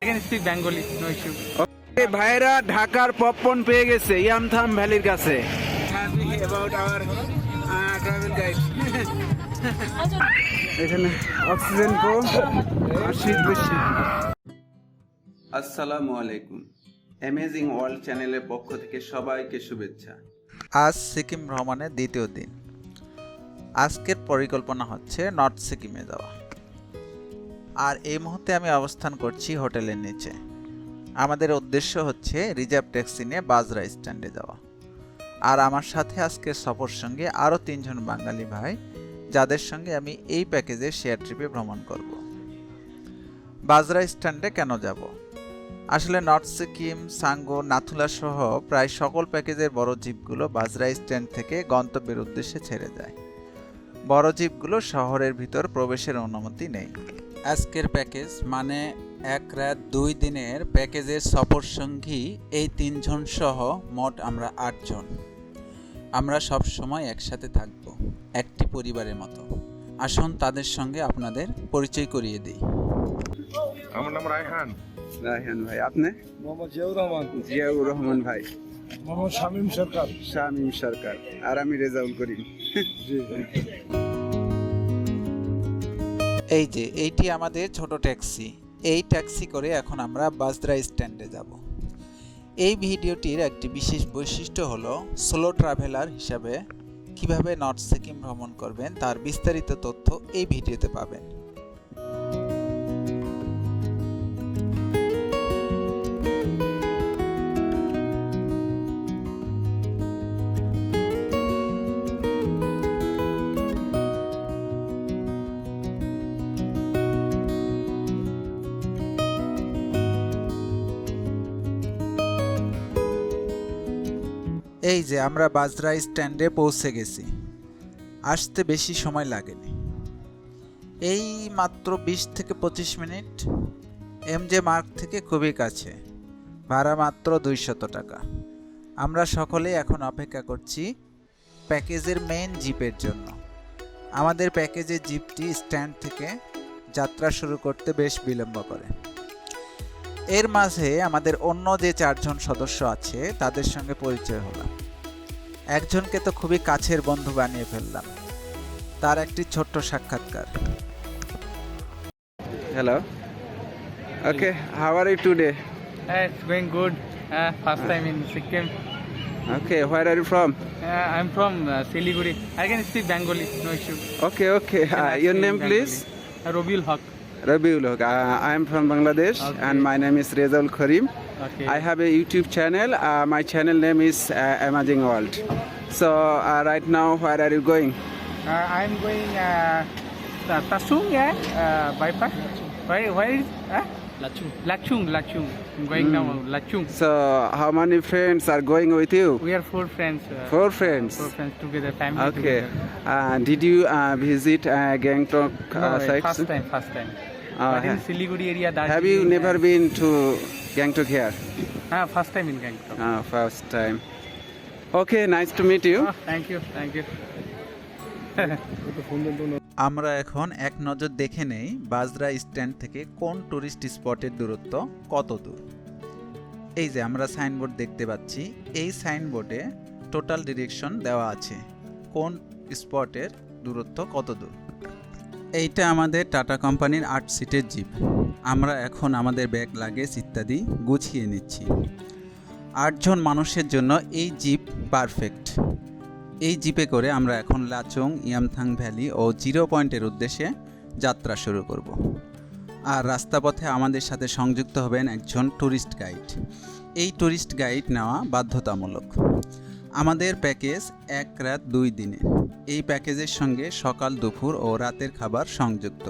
can speak Bengali, no issue. ভাইরা ঢাকার popcorn পেয়ে গেছে ইয়ামথাম ভ্যালির কাছে। About our travel guide. এখানে অক্সিজেন কম আর শীত বেশি। আসসালামু আলাইকুম, অ্যামেজিং ওয়ার্ল্ড চ্যানেলের পক্ষ থেকে সবাইকে শুভেচ্ছা। আজ সিকিম ভ্রমণের দ্বিতীয় দিন। আজকের পরিকল্পনা হচ্ছে নর্থ সিকিমে যাওয়া। আর এই মুহূর্তে আমি অবস্থান করছি হোটেলের নিচে। আমাদের উদ্দেশ্য হচ্ছে রিজার্ভ ট্যাক্সি নিয়ে বাজরা স্ট্যান্ডে যাওয়া। আর আমার সাথে আজকের সফর সঙ্গে আরও 3 জন বাঙালি ভাই, যাদের সঙ্গে আমি এই প্যাকেজে শেয়ার ট্রিপে ভ্রমণ করব। বাজরা স্ট্যান্ডে কেন যাব? আসলে নর্থ সিকিম, সাঙ্গো, নাথুলা সহ প্রায় সকল প্যাকেজের বড় জিপগুলো বাজরা স্ট্যান্ড থেকে গন্তব্যের উদ্দেশ্যে ছেড়ে যায়। বড় জিপগুলো শহরের ভিতর প্রবেশের অনুমতি নেই। আজকের প্যাকেজ মানে 1 রাত 2 দিনের প্যাকেজের সফর সঙ্গী এই 3 জন সহ মোট আমরা 8 জন। আমরা সব সময় একসাথে থাকব, একটি পরিবারের মতো। আসুন তাদের সঙ্গে আপনাদের পরিচয় করিয়ে দিই। আমার নাম রায়হান। রায়হান ভাই, আপনি? মোহাম্মদ জিয়াউর রহমান। জিয়াউর রহমান ভাই। মোহাম্মদ শামীম সরকার। শামীম সরকার। আর আমি রেজাউল করিম। এই যে এইটি আমাদের ছোট ট্যাক্সি। এই ট্যাক্সি করে এখন আমরা বাজরা স্ট্যান্ডে যাব। এই ভিডিওটির একটি বিশেষ বৈশিষ্ট্য হলো সোলো ট্রাভেলার হিসাবে কিভাবে নর্থ সিকিম ভ্রমণ করবেন তার বিস্তারিত তথ্য এই ভিডিওতে পাবেন। এই যে আমরা বাজরা স্ট্যান্ডে পৌঁছে গেছি। আসতে বেশি সময় লাগেনি, এই মাত্র 20 থেকে 25 মিনিট। এমজে মার্গ থেকে খুবই কাছে, ভাড়া মাত্র 200 টাকা। আমরা সকলেই এখন অপেক্ষা করছি প্যাকেজের মেইন জিপের জন্য। আমাদের প্যাকেজের জিপটি স্ট্যান্ড থেকে যাত্রা শুরু করতে বেশ বিলম্ব করে। এর মাঝে আমাদের অন্য যে 4 জন সদস্য আছে তাদের সঙ্গে পরিচয় হলাম। একজনকে তো খুবই কাছের বন্ধু বানিয়ে ফেললাম। তার একটি ছোট্ট সাক্ষাৎকার। Hello, okay, how are you today? It's going good. First time in Sikkim. Okay, where are you from? I'm from Siliguri. I can speak Bengali, no issue. Okay, your name please? Robiul Haq. Rabiul Haq. I am from Bangladesh, Okay. and my name is Rezaul Karim. Okay. I have a YouTube channel. My channel name is Amazing World. So right now, where are you going? I'm going Tasung, bypass. Where is? Lachung. I'm going now Lachung. So how many friends are going with you? We are 4 friends. 4 friends. 4 friends together, family Okay. together. Did you visit Gangtok No, sites? first time. But in Siliguri area, that Have you never been to Gangtok here? First time in Gangtok. First time. Okay, nice to meet you. Thank you. আমরা এখন এক নজর দেখে নেই বাজরা stand থেকে কোন tourist স্পটের দূরত্ব কত দূর। এই যে আমরা সাইনবোর্ড দেখতে পাচ্ছি, এই সাইনবোর্ডে টোটাল ডিরেকশন দেওয়া আছে কোন স্পটের দূরত্ব কত দূর। এইটা আমাদের টাটা কোম্পানির 8 সিটের জিপ। আমরা এখন আমাদের ব্যাগ লাগেজ ইত্যাদি গুছিয়ে নিচ্ছি। 8 জন মানুষের জন্য এই জিপ পারফেক্ট। এই জিপে করে আমরা এখন লাচুং, ইয়ামথাং ভ্যালি ও 0 পয়েন্টের উদ্দেশ্যে যাত্রা শুরু করব। আর রাস্তাপথে আমাদের সাথে সংযুক্ত হবেন একজন ট্যুরিস্ট গাইড। এই ট্যুরিস্ট গাইড নেওয়া বাধ্যতামূলক। আমাদের প্যাকেজ 1 রাত 2 দিনের। এই প্যাকেজের সঙ্গে সকাল, দুপুর ও রাতের খাবার সংযুক্ত।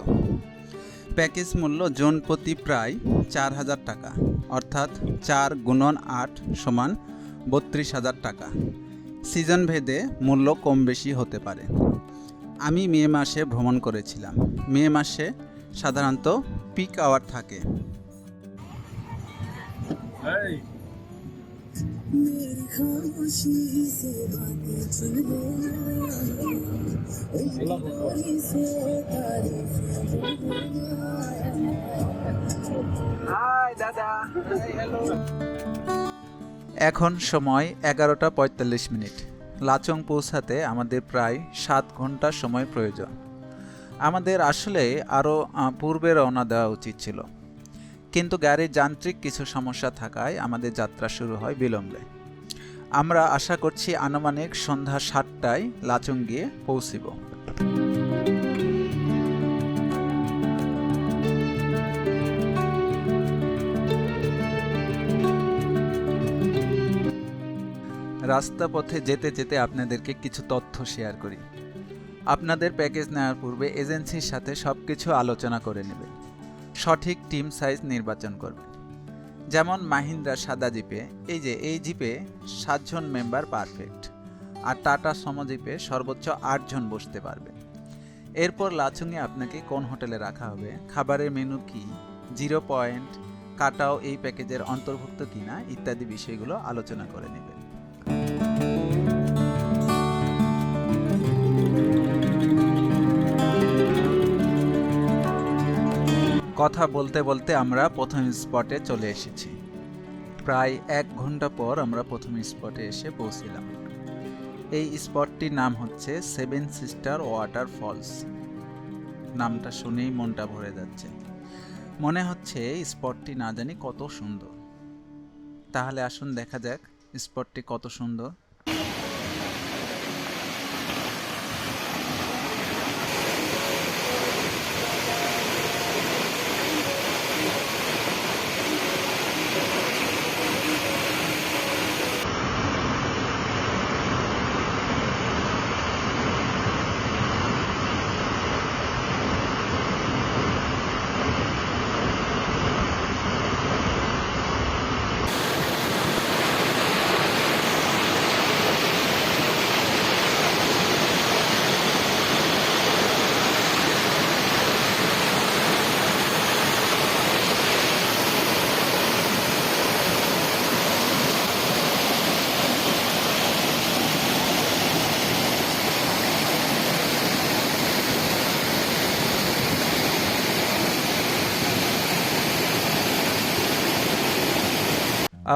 প্যাকেজ মূল্য জন প্রতি প্রায় 4000 টাকা, অর্থাৎ 4 × 8 = 32,000 টাকা। সিজন ভেদে মূল্য কম বেশি হতে পারে। আমি মে মাসে ভ্রমণ করেছিলাম। মে মাসে সাধারণত পিক আওয়ার থাকে। Hi, that's এখন সময় 11:45। লাচং পৌঁছাতে আমাদের প্রায় 7 ঘন্টা সময় প্রয়োজন। আমাদের আসলে আরও পূর্বে রওনা দেওয়া উচিত ছিল, কিন্তু গাড়ির যান্ত্রিক কিছু সমস্যা থাকায় আমাদের যাত্রা শুরু হয় বিলম্বে। আমরা আশা করছি আনুমানিক সন্ধ্যা 7টায় লাচং গিয়ে পৌঁছিব। রাস্তা পথে যেতে যেতে আপনাদেরকে কিছু তথ্য শেয়ার করি। আপনাদের প্যাকেজ নেওয়ার পূর্বে এজেন্সির সাথে সবকিছু আলোচনা করে নেবেন। সঠিক টিম সাইজ নির্বাচন করবেন। যেমন মাহিন্দ্রা সাদা জিপে এই জিপে 7 জন মেম্বার পারফেক্ট, আর টাটা সমো জিপে সর্বোচ্চ 8 জন বসতে পারবে। এরপর লাচুংয়ে আপনাকে কোন হোটেলে রাখা হবে, খাবারের মেনু কি, 0 পয়েন্ট কাটাও এই প্যাকেজের অন্তর্ভুক্ত কিনা ইত্যাদি বিষয়গুলো আলোচনা করে নেবেন। কথা বলতে বলতে আমরা প্রথম স্পটে চলে এসেছি। প্রায় 1 ঘন্টা পর আমরা প্রথম স্পটে এসে পৌঁছলাম। এই স্পটটির নাম হচ্ছে 7 সিস্টার ওয়াটার ফলস। নামটা শুনেই মনটা ভরে যাচ্ছে। মনে হচ্ছে এই স্পটটি না জানি কত সুন্দর। তাহলে আসুন দেখা যাক স্পটটি কত সুন্দর।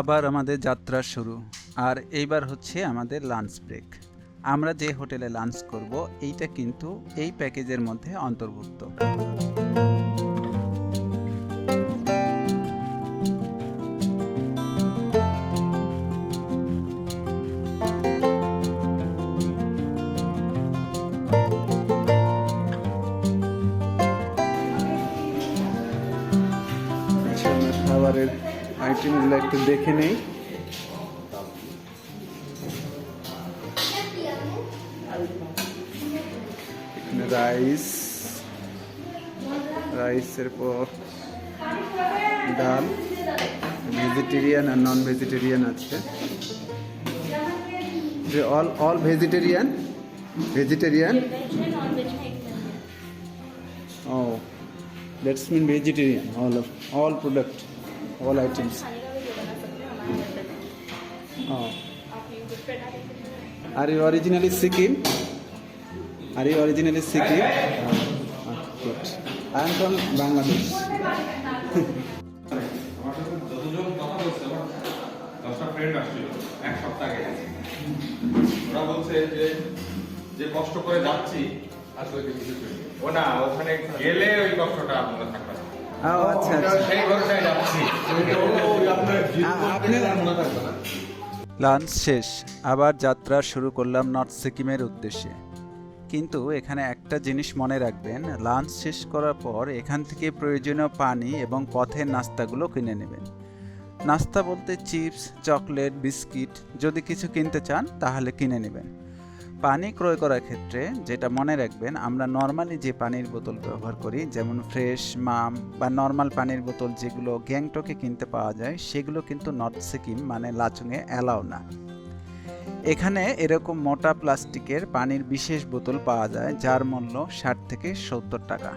আবার আমাদের যাত্রা শুরু, আর এইবার হচ্ছে আমাদের লাঞ্চ ব্রেক। আমরা যে হোটেলে লাঞ্চ করব এইটা কিন্তু এই প্যাকেজের মধ্যে অন্তর্ভুক্ত। খাবারের আইটেমগুলো একটু দেখে নেই। রাইসের পর ডাল, ভেজিটেরিয়ান আর নন ভেজিটেরিয়ান আছে। All vegetarian. Oh, that's mean vegetarian. All product, all items. Oh. Are you originally Sikkim? Good. I am from Bangladesh. ওরা বলছে যে কষ্ট করে যাচ্ছি আসলে কিছু ও না, ওখানে গেলে ওই কষ্টটা আপনারা থাকবে না। আচ্ছা, সেই ভরসায় যাচ্ছি। লাঞ্চ শেষ, আবার যাত্রা শুরু করলাম নর্থ সিকিমের উদ্দেশ্যে। কিন্তু এখানে একটা জিনিস মনে রাখবেন, লাঞ্চ শেষ করার পর এখান থেকে প্রয়োজনীয় পানি এবং পথের নাস্তাগুলো কিনে নেবেন। নাস্তা বলতে চিপস, চকলেট, বিস্কিট যদি কিছু কিনতে চান তাহলে কিনে নেবেন। পানি ক্রয় করার ক্ষেত্রে যেটা মনে রাখবেন, আমরা নর্মালি যে পানির বোতল ব্যবহার করি, যেমন ফ্রেশ, মাম বা নর্মাল পানির বোতল যেগুলো গ্যাংটকে কিনতে পাওয়া যায়, সেগুলো কিন্তু নর্থ সিকিম মানে লাচুংয়ে অ্যালাউ না। এখানে এরকম মোটা প্লাস্টিকের পানির বিশেষ বোতল পাওয়া যায় যার মূল্য 60 থেকে 70 টাকা।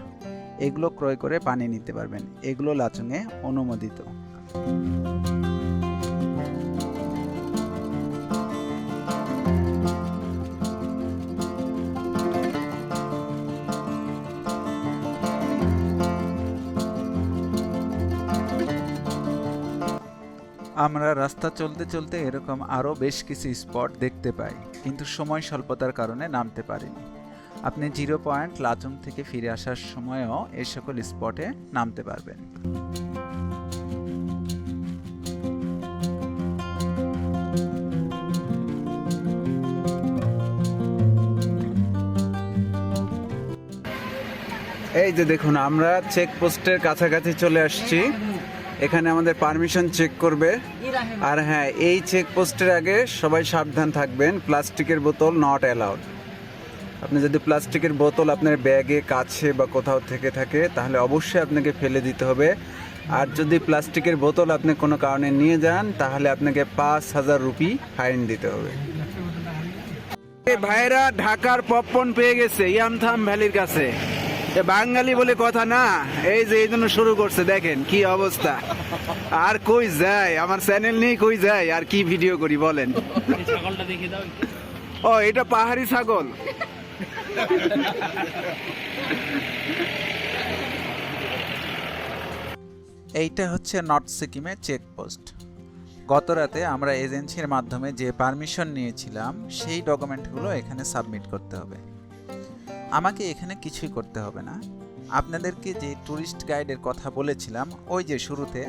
এগুলো ক্রয় করে পানি নিতে পারবেন। এগুলো লাচুংয়ে অনুমোদিত। আমরা রাস্তা চলতে চলতে এরকম আরও বেশ কিছু স্পট দেখতে পাই, কিন্তু সময় স্বল্পতার কারণে নামতে পারিনি। আপনি 0 পয়েন্ট লাচুং থেকে ফিরে আসার সময়ও এই সকল স্পটে নামতে পারবেন। এই যে দেখুন, আমরা চেকপোস্টের কাছাকাছি চলে আসছি। এখানে আমাদের পারমিশন চেক করবে। আর হ্যাঁ, এই চেকপোস্টের আগে সবাই সাবধান থাকবেন, প্লাস্টিকের বোতল নট অ্যালাউড। আপনি যদি প্লাস্টিকের বোতল আপনার ব্যাগে, কাছে বা কোথাও থেকে থাকে তাহলে অবশ্যই আপনাকে ফেলে দিতে হবে। আর যদি প্লাস্টিকের বোতল আপনি কোনো কারণে নিয়ে যান তাহলে আপনাকে 5,000 রুপি ফাইন দিতে হবে। ভাইরা ঢাকার পপকর্ন পেয়ে গেছে ইয়ামথাম ভ্যালির কাছে। বাঙালি বলে কথা না, এই যে এই জন্য শুরু করছে, দেখেন কি অবস্থা। আর কই যায়, আমার চ্যানেল নিয়ে কই যায়, আর কি ভিডিও করি বলেন। ও এটা পাহাড়ি ছাগল। এইটা হচ্ছে নর্থ সিকিমের চেকপোস্ট। গত রাতে আমরা এজেন্সির মাধ্যমে যে পারমিশন নিয়েছিলাম সেই ডকুমেন্টগুলো এখানে সাবমিট করতে হবে। আমাকে এখানে কিছুই করতে হবে না। আপনাদেরকে যে ট্যুরিস্ট গাইডের কথা বলেছিলাম ওই যে শুরুতে,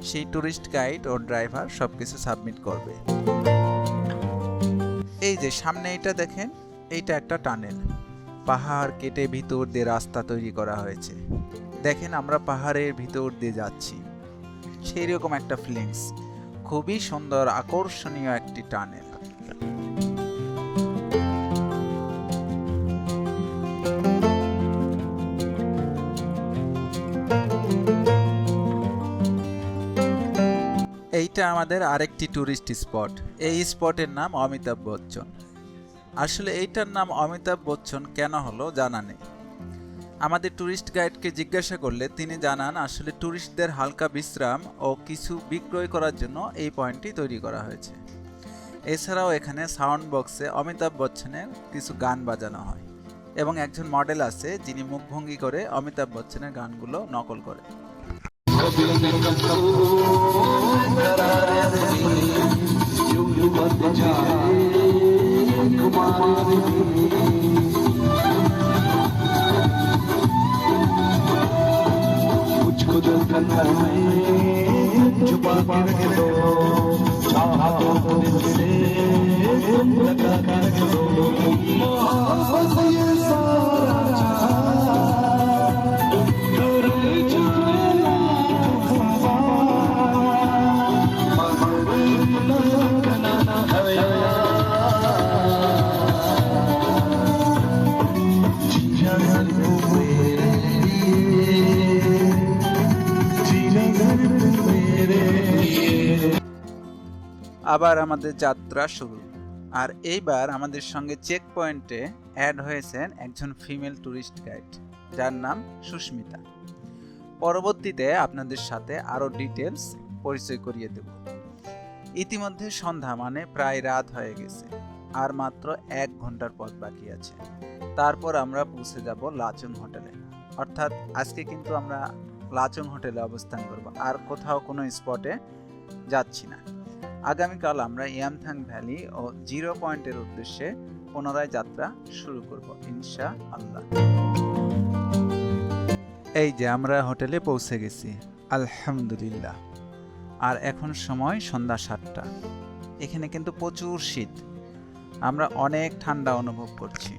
সেই ট্যুরিস্ট গাইড ও ড্রাইভার সব কিছু সাবমিট করবে। এই যে সামনে এটা দেখেন, এইটা একটা টানেল। পাহাড় কেটে ভিতর দিয়ে রাস্তা তৈরি করা হয়েছে। দেখেন আমরা পাহাড়ের ভিতর দিয়ে যাচ্ছি, সেই রকম একটা ফিলিংস। খুবই সুন্দর আকর্ষণীয় একটি টানেল। এইটা আমাদের আরেকটি ট্যুরিস্ট স্পট। এই স্পটের নাম অমিতাভ বচ্চন। আসলে এইটার নাম অমিতাভ বচ্চন কেন হলো জানা নেই। আমাদের ট্যুরিস্ট গাইডকে জিজ্ঞাসা করলে তিনি জানান আসলে ট্যুরিস্টদের হালকা বিশ্রাম ও কিছু বিক্রয় করার জন্য এই পয়েন্টটি তৈরি করা হয়েছে। এছাড়াও এখানে সাউন্ড বক্সে অমিতাভ বচ্চনের কিছু গান বাজানো হয় এবং একজন মডেল আছে যিনি মুখভঙ্গি করে অমিতাভ বচ্চনের গানগুলো নকল করে। আবার আমাদের যাত্রা শুরু। আর এইবার আমাদের সঙ্গে চেক পয়েন্টে অ্যাড হয়েছেন একজন ফিমেল ট্যুরিস্ট গাইড, যার নাম সুস্মিতা। পরবর্তীতে আপনাদের সাথে আরও ডিটেলস পরিচয় করিয়ে দেব। ইতিমধ্যে সন্ধ্যা মানে প্রায় রাত হয়ে গেছে, আর মাত্র 1 ঘন্টার পথ বাকি আছে। তারপর আমরা পৌঁছে যাব লাচুং হোটেলে। অর্থাৎ আজকে কিন্তু আমরা লাচুং হোটেলে অবস্থান করব, আর কোথাও কোনো স্পটে যাচ্ছি না। আগামীকাল আমরা ইয়ামথাং ভ্যালি ও 0 পয়েন্টের উদ্দেশ্যে পুনরায় যাত্রা শুরু করব ইনশাআল্লাহ। এই যে আমরা হোটেলে পৌঁছে গেছি, আলহামদুলিল্লাহ। আর এখন সময় সন্ধ্যা 7টা। এখানে কিন্তু প্রচুর শীত, আমরা অনেক ঠান্ডা অনুভব করছি।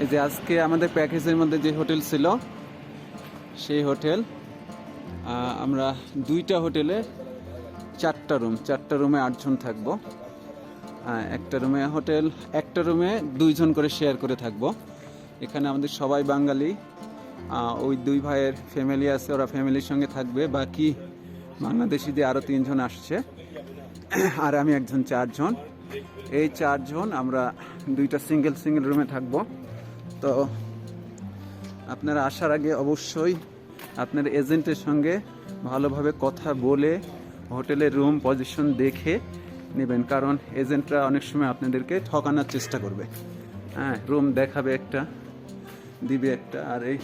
এই যে আজকে আমাদের প্যাকেজের মধ্যে যে হোটেল ছিল সেই হোটেল, আমরা 2টা হোটেলে 4টা রুম, 4টা রুমে 8 জন থাকবো। একটা রুমে 2 জন করে শেয়ার করে থাকবো। এখানে আমাদের সবাই বাঙালি, ওই 2 ভাইয়ের ফ্যামিলি আছে, ওরা ফ্যামিলির সঙ্গে থাকবে। বাকি বাংলাদেশি দিয়ে আরও 3 জন আসছে, আর আমি একজন, 4 জন। এই 4 জন আমরা 2টা সিঙ্গেল রুমে থাকবো। তো আপনারা আসার আগে অবশ্যই আপনার এজেন্টের সঙ্গে ভালোভাবে কথা বলে হোটেলের রুম পজিশন দেখে নেবেন, কারণ এজেন্টরা অনেক সময় আপনাদেরকে ঠকানোর চেষ্টা করবে। হ্যাঁ, রুম দেখাবে একটা, দিবে একটা, আর এই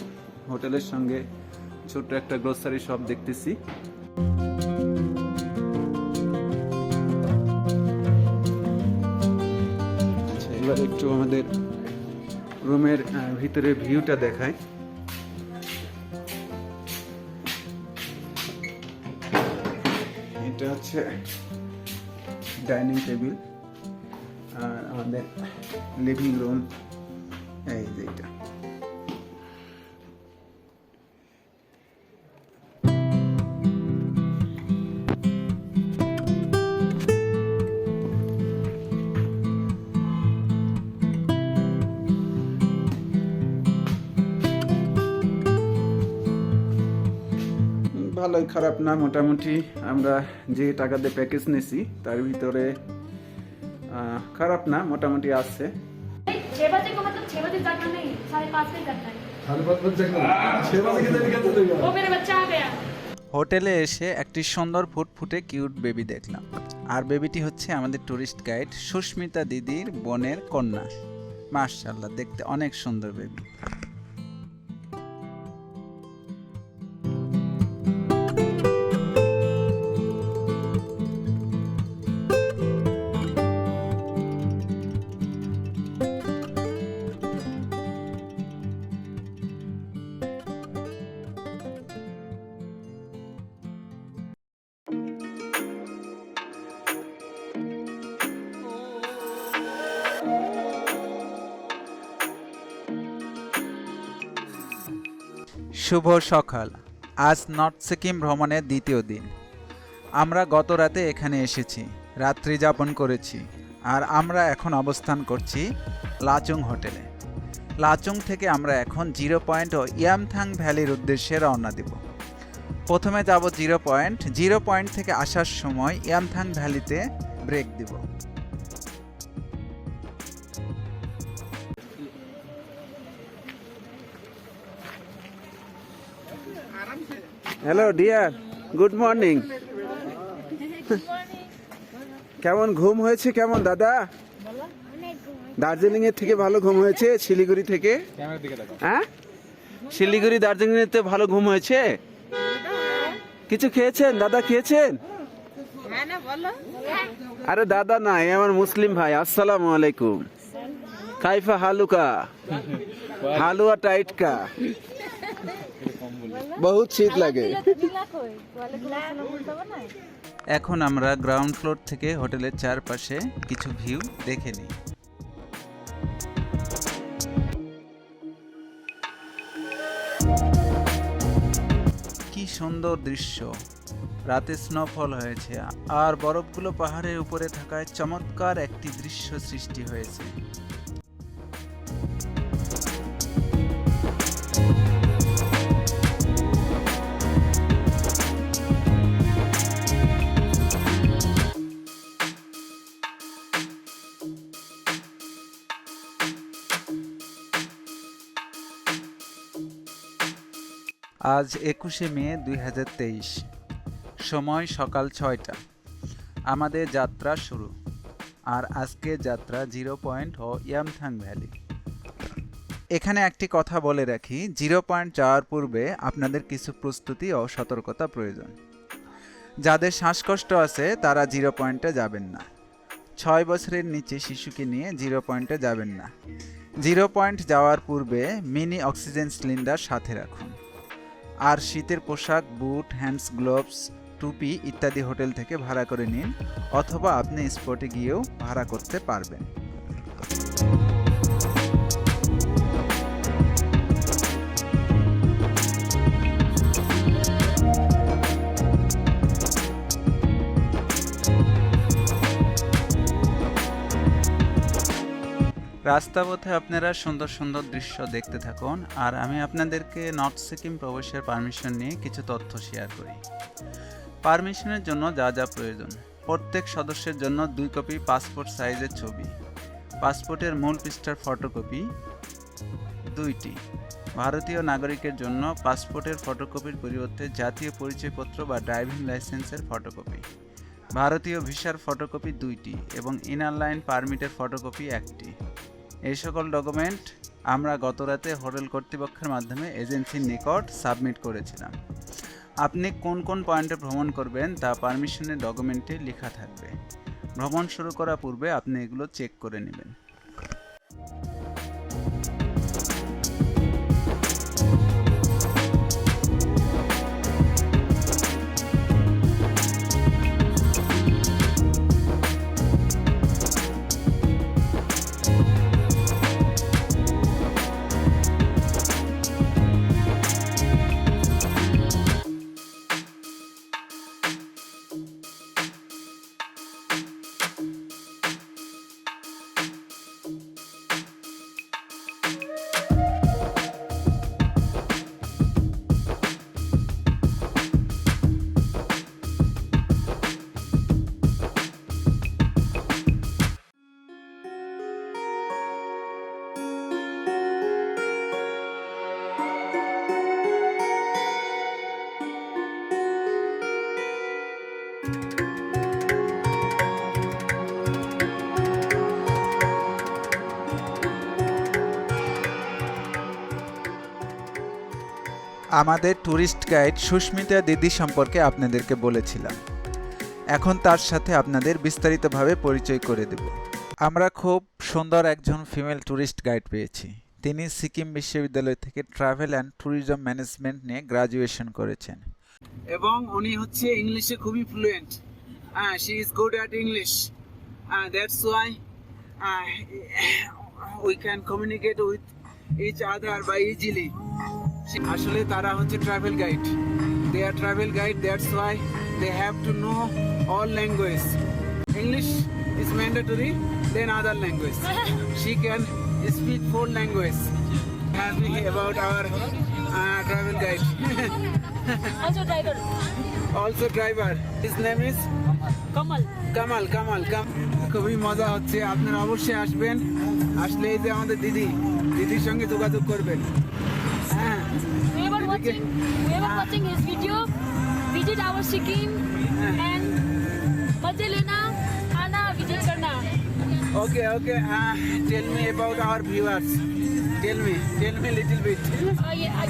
হোটেলের সঙ্গে ছোট্ট একটা গ্রোসারি শপ দেখতেছি। আচ্ছা, এবার একটু আমাদের রুমের ভিতরে ভিউটা দেখায়। এটা হচ্ছে ডাইনিং টেবিল, আর আমাদের লিভিং রুম এই যে এটা। ভালোই, খারাপ না, মোটামুটি আমরা যে টাকা দিয়ে প্যাকেজ নিয়েছি তার ভিতরে খারাপ না, মোটামুটি আছে। 6 बजे को मतलब 6 बजे जागना नहीं, 5:30 बजे जागना है। 6 बजे किधर निकलते थे वो मेरा बच्चा आ गया। হোটেলে এসে একটি সুন্দর ফুটফুটে কিউট বেবি দেখলাম, আর বেবিটি হচ্ছে আমাদের টুরিস্ট গাইড সুস্মিতা দিদির বোনের কন্যা। মাশাআল্লাহ, দেখতে অনেক সুন্দর বেবি। শুভ সকাল। আজ নর্থ সিকিম ভ্রমণের দ্বিতীয় দিন। আমরা গত রাতে এখানে এসেছি, রাত্রি যাপন করেছি, আর আমরা এখন অবস্থান করছি লাচুং হোটেলে। লাচুং থেকে আমরা এখন 0 পয়েন্ট ও ইয়ামথাং ভ্যালির উদ্দেশ্যে রওনা দেব। প্রথমে যাব 0 পয়েন্ট থেকে আসার সময় ইয়ামথাং ভ্যালিতে ব্রেক দিব। Hello dear, good morning. কেমন ঘুম হয়েছে কেমন দাদা? দার্জিলিং এর থেকে ভালো ঘুম হয়েছে শিলিগুড়ি থেকে? হ্যাঁ, শিলিগুড়ি দার্জিলিং এর থেকে ভালো ঘুম হয়েছে? কিছু খেয়েছেন দাদা, খেয়েছেন? আরে দাদা না, এ আমার মুসলিম ভাই। আসসালামু আলাইকুম। কাইফা হালুকা? হালুয়া টাইট কা? বহুত শীত লাগে। এখন আমরা গ্রাউন্ড ফ্লোর থেকে হোটেলের চারপাশে কিছু ভিউ দেখে নিই। কি সুন্দর দৃশ্য! রাতে স্নোফল হয়েছে, আর বরফগুলো পাহাড়ের উপরে থাকায় চমৎকার একটি দৃশ্য সৃষ্টি হয়েছে। আজ 21শে মে 2023, সময় সকাল 6টা। আমাদের যাত্রা শুরু, আর আজকের যাত্রা 0 পয়েন্ট ও ইয়ামথাং ভ্যালি। এখানে একটি কথা বলে রাখি, 0 পয়েন্ট যাওয়ার পূর্বে আপনাদের কিছু প্রস্তুতি ও সতর্কতা প্রয়োজন। যাদের শ্বাসকষ্ট আছে তারা 0 পয়েন্টে যাবেন না। 6 বছরের নিচে শিশুকে নিয়ে 0 পয়েন্টে যাবেন না। 0 পয়েন্ট যাওয়ার পূর্বে মিনি অক্সিজেন সিলিন্ডার সাথে রাখুন। আর শীতের পোশাক, বুট, হ্যান্ডস, গ্লোভস, টুপি ইত্যাদি হোটেল থেকে ভাড়া করে নিন, অথবা আপনি স্পটে গিয়েও ভাড়া করতে পারবেন। রাস্তাপথে আপনারা সুন্দর সুন্দর দৃশ্য দেখতে থাকুন, আর আমি আপনাদেরকে নর্থ সিকিম প্রবেশের পারমিশন নিয়ে কিছু তথ্য শেয়ার করি। পারমিশনের জন্য যা যা প্রয়োজন: প্রত্যেক সদস্যের জন্য 2 কপি পাসপোর্ট সাইজের ছবি, পাসপোর্টের মূল পৃষ্ঠার ফটোকপি 2টি, ভারতীয় নাগরিকের জন্য পাসপোর্টের ফটোকপির পরিবর্তে জাতীয় পরিচয়পত্র বা ড্রাইভিং লাইসেন্সের ফটোকপি, ভারতীয় ভিসার ফটোকপি 2টি এবং ইনার লাইন পারমিটের ফটোকপি 1টি। এই সকল ডকুমেন্ট আমরা গতরাতে হোটেল কর্তৃপক্ষের মাধ্যমে এজেন্সির নিকট সাবমিট করেছিলাম। আপনি কোন কোন পয়েন্টে ভ্রমণ করবেন তা পারমিশনের ডকুমেন্টে লেখা থাকবে। ভ্রমণ শুরু করার পূর্বে আপনি এগুলো চেক করে নেবেন। আমাদের ট্যুরিস্ট গাইড সুস্মিতা দিদি সম্পর্কে আপনাদেরকে বলেছিলাম। এখন তার সাথে আপনাদের বিস্তারিতভাবে পরিচয় করে দেব। আমরা খুব সুন্দর একজন ফিমেল ট্যুরিস্ট গাইড পেয়েছি। তিনি সিকিম বিশ্ববিদ্যালয় থেকে ট্রাভেল অ্যান্ড ট্যুরিজম ম্যানেজমেন্ট নিয়ে গ্রাজুয়েশন করেছেন এবং উনি হচ্ছে ইংলিশে খুবই fluent. She is good at English, that's why we can communicate with each other by easily. আসলে তারা হচ্ছে travel guide, they are travel guide, that's why they have to know all language. English is mandatory, then other language. She can speak 4 languages. Ask me about our travel guide. Also driver. Also driver. His name is Kamal. Kamal. খুবই মজা হচ্ছে, আপনারা অবশ্যই আসবেন। আসলে এই যে আমাদের দিদির সঙ্গে যোগাযোগ করবেন। হ্যাঁ, Whoever watching his video, visit our Sikkim and मजे लेना, आना, visit करना. Okay. Tell me about our viewers. Tell me little bit.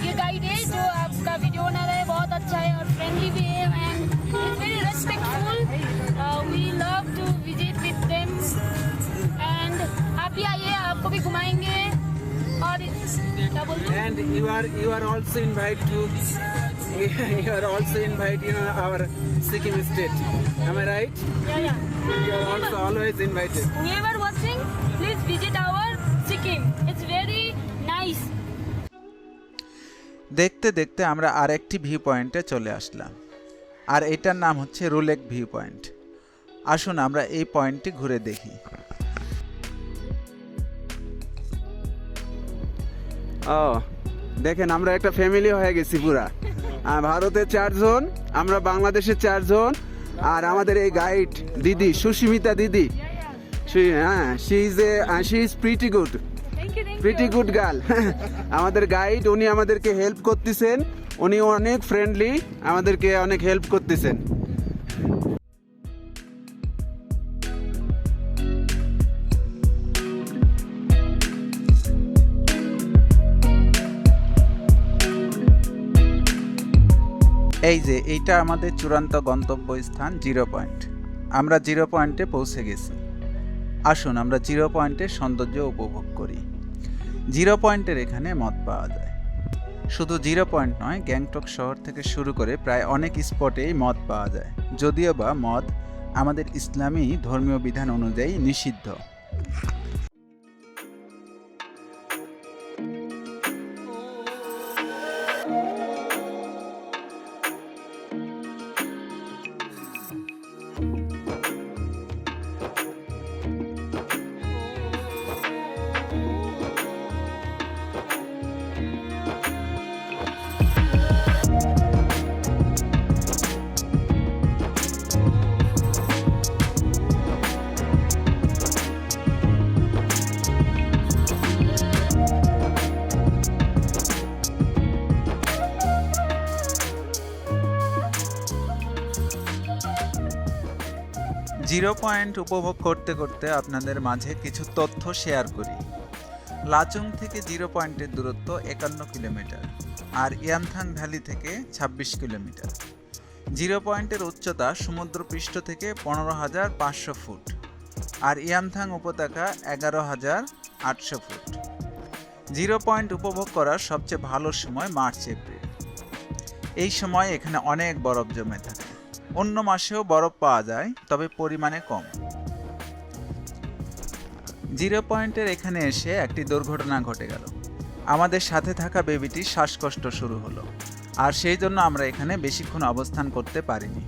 ये गाइड है जो आपका वीडियो बना रहा है, बहुत अच्छा है और फ्रेंडली भी है and it's very respectful. We love to visit with them and आप भी आइए, आपको भी घुमाएंगे और क्या बोलते हैं? And you are also invited in our Sikkim state. Am I right? Yeah. You are also always invited. Whoever watching, please visit our Sikkim. It's very nice. দেখতে দেখতে আমরা আরেকটি ভিউ পয়েন্টে চলে আসলাম, আর এটার নাম হচ্ছে রুলেক ভিউ পয়েন্ট। আসুন আমরা এই পয়েন্টটি ঘুরে দেখি। দেখেন, আমরা একটা ফ্যামিলি হয়ে গেছি পুরা। ভারতের 4 জন, আমরা বাংলাদেশের 4 জন, আর আমাদের এই গাইড দিদি সুস্মিতা দিদি, she is pretty good, pretty good girl. আমাদের গাইড, উনি আমাদেরকে হেল্প করতেছেন, উনি অনেক ফ্রেন্ডলি, আমাদেরকে অনেক হেল্প করতেছেন। এই যে এইটা আমাদের চূড়ান্ত গন্তব্যস্থান 0 পয়েন্ট। আমরা 0 পয়েন্টে পৌঁছে গেছি। আসুন আমরা 0 পয়েন্টের সৌন্দর্য উপভোগ করি। 0 পয়েন্টের এখানে মদ পাওয়া যায়। শুধু 0 পয়েন্ট নয়, গ্যাংটক শহর থেকে শুরু করে প্রায় অনেক স্পটেই মদ পাওয়া যায়, যদিও বা মদ আমাদের ইসলামী ধর্মীয় বিধান অনুযায়ী নিষিদ্ধ। জিরো পয়েন্ট উপভোগ করতে করতে আপনাদের মাঝে কিছু তথ্য শেয়ার করি। লাচুং থেকে জিরো পয়েন্টের দূরত্ব 51 কিলোমিটার আর ইয়ামথাং ভ্যালি থেকে 26 কিলোমিটার। জিরো পয়েন্টের উচ্চতা সমুদ্রপৃষ্ঠ থেকে 15,500 ফুট আর ইয়ামথাং উপত্যকা 11,800 ফুট। জিরো পয়েন্ট উপভোগ করার সবচেয়ে ভালো সময় মার্চ এপ্রিল। এই সময় এখানে অনেক বরফ জমে থাকে। অন্য মাসেও বরফ পাওয়া যায়, তবে পরিমাণে কম। জিরো পয়েন্টের এখানে এসে একটি দুর্ঘটনা ঘটে গেল। আমাদের সাথে থাকা বেবিটির শ্বাসকষ্ট শুরু হলো, আর সেই জন্য আমরা এখানে বেশিক্ষণ অবস্থান করতে পারিনি।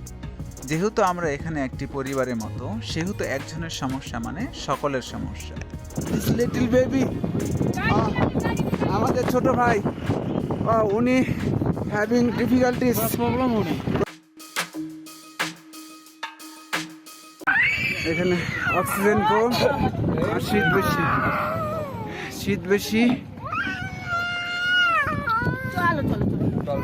যেহেতু আমরা এখানে একটি পরিবারের মতো, সেহেতু একজনের সমস্যা মানে সকলের সমস্যা। লিটল বেবি, আমাদের ছোট ভাই, উনি হ্যাভিং ডিফিকাল্টিস, প্রবলেম উনি। এখানে অক্সিজেন কম আর শীত বেশি। চলো চলো চলো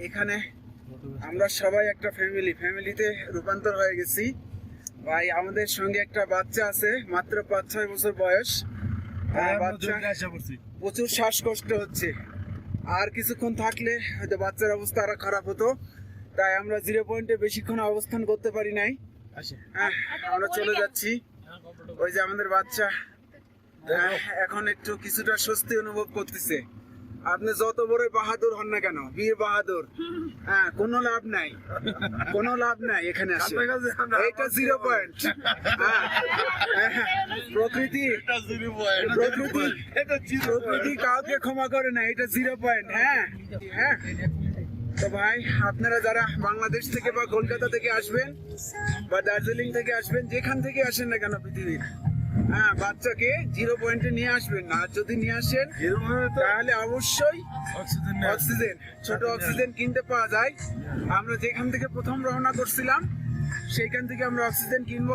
এখানে আমরা সবাই একটা ফ্যামিলিতে রূপান্তর হয়ে গেছি। ভাই, আমাদের সঙ্গে একটা বাচ্চা আছে, মাত্র 5-6 বছর বয়স। বাচ্চা প্রচুর শ্বাসকষ্ট হচ্ছে, আর কিছুক্ষণ থাকলে হয়তো বাচ্চার অবস্থা আরো খারাপ হতো। তাই আমরা জিরো পয়েন্টে বেশিক্ষণ অবস্থান করতে পারি নাই। আমরা চলে যাচ্ছি। ওই যে আমাদের বাচ্চা এখন একটু কিছুটা স্বস্তি অনুভব করতেছে। আপনি যত বড় বাহাদুর হন না কেন, বীর বাহাদুর, কোনো লাভ নাই এখানে আসে। এটা জিরো পয়েন্ট। প্রকৃতি কাউকে ক্ষমা করে না, এটা জিরো পয়েন্ট। হ্যাঁ তো ভাই, আপনারা যারা বাংলাদেশ থেকে বা কলকাতা থেকে আসবেন বা দার্জিলিং থেকে আসবেন, যেখান থেকে আসেন না কেন পৃথিবীর, বাচ্চাকে জিরো পয়েন্টে নিয়ে আসবেন না। আর যদি নিয়ে আসেন তাহলে অবশ্যই ছোট অক্সিজেন কিনতে পাওয়া যায়। আমরা যেখান থেকে প্রথম রওনা করছিলাম সেইখান থেকে আমরা অক্সিজেন কিনবো।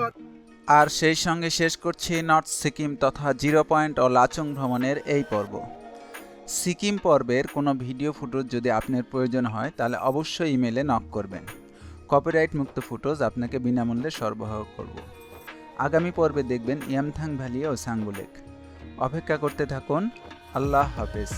আর সেই সঙ্গে শেষ করছি নর্থ সিকিম তথা জিরো পয়েন্ট ও লাচুং ভ্রমণের এই পর্ব। সিকিম পর্বের কোনো ভিডিও ফুটেজ যদি আপনার প্রয়োজন হয় তাহলে অবশ্যই ইমেলে নক করবেন। কপিরাইট মুক্ত ফুটেজ আপনাকে বিনামূল্যে সরবরাহ করব। আগামী পর্বে দেখবেন ইয়ামথাং ভ্যালি ও সাংবু লেক। অপেক্ষা করতে থাকুন। আল্লাহ হাফেজ।